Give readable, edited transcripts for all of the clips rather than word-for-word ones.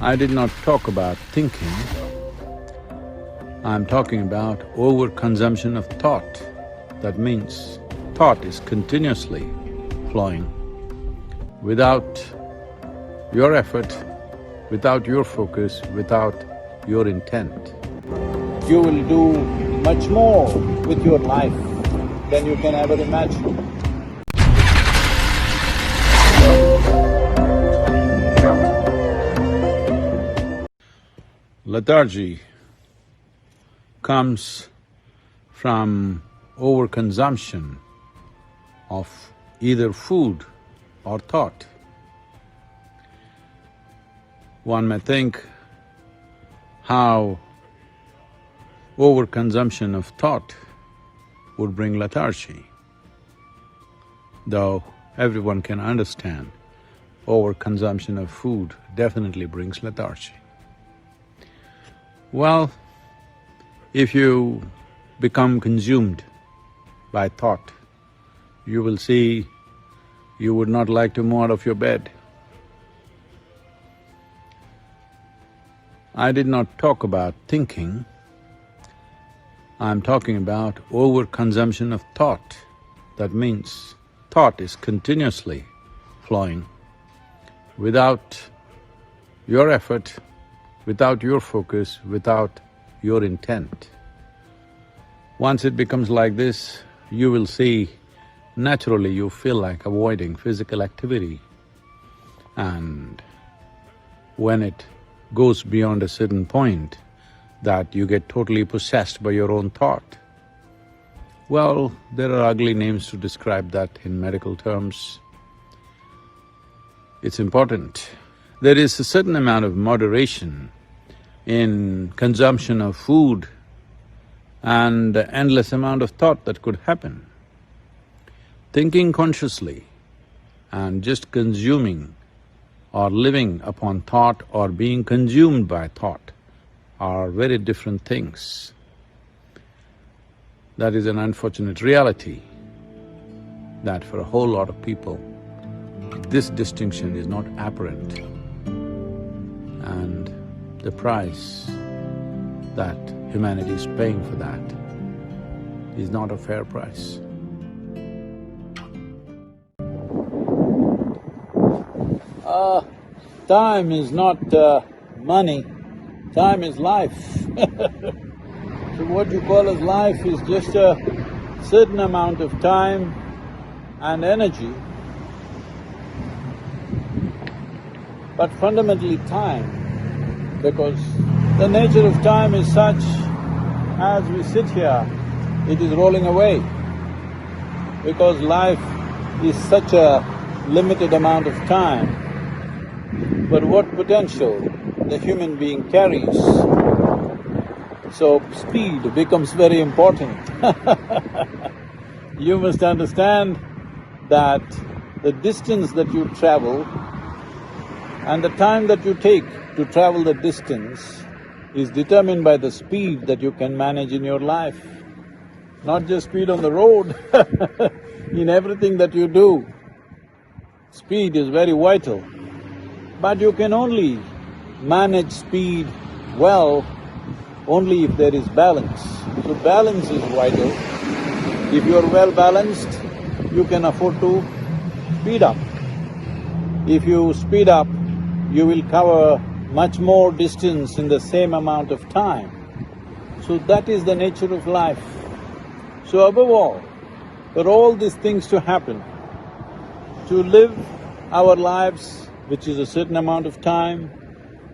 I did not talk about thinking, I'm talking about overconsumption of thought. That means thought is continuously flowing. Without your effort, without your focus, without your intent, you will do much more with your life than you can ever imagine. Lethargy comes from overconsumption of either food or thought. One may think how overconsumption of thought would bring lethargy, though everyone can understand overconsumption of food definitely brings lethargy. Well, if you become consumed by thought, you will see you would not like to move out of your bed. I did not talk about thinking, I'm talking about overconsumption of thought. That means thought is continuously flowing. Without your effort, without your focus, without your intent. Once it becomes like this, you will see naturally you feel like avoiding physical activity. And when it goes beyond a certain point, that you get totally possessed by your own thought. Well, there are ugly names to describe that in medical terms. It's important. There is a certain amount of moderation in consumption of food and the endless amount of thought that could happen. Thinking consciously and just consuming or living upon thought or being consumed by thought are very different things. That is an unfortunate reality that for a whole lot of people, this distinction is not apparent. And the price that humanity is paying for that is not a fair price. Time is not money, time is life. So what you call as life is just a certain amount of time and energy, but fundamentally time, because the nature of time is such, as we sit here, it is rolling away, because life is such a limited amount of time. But what potential the human being carries, so speed becomes very important. You must understand that the distance that you travel and the time that you take to travel the distance is determined by the speed that you can manage in your life. Not just speed on the road, in everything that you do, speed is very vital. But you can only manage speed well only if there is balance. So balance is vital. If you are well balanced, you can afford to speed up. If you speed up, you will cover much more distance in the same amount of time. So that is the nature of life. So above all, for all these things to happen, to live our lives, which is a certain amount of time,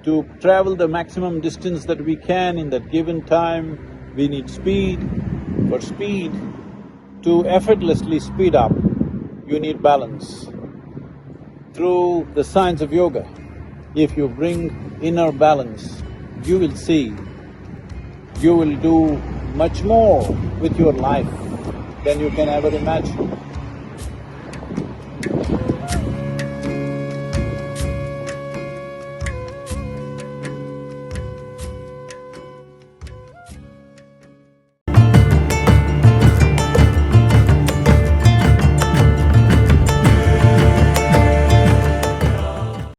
to travel the maximum distance that we can in that given time, we need speed. For speed, to effortlessly speed up, you need balance. Through the science of yoga, if you bring inner balance, you will see you will do much more with your life than you can ever imagine.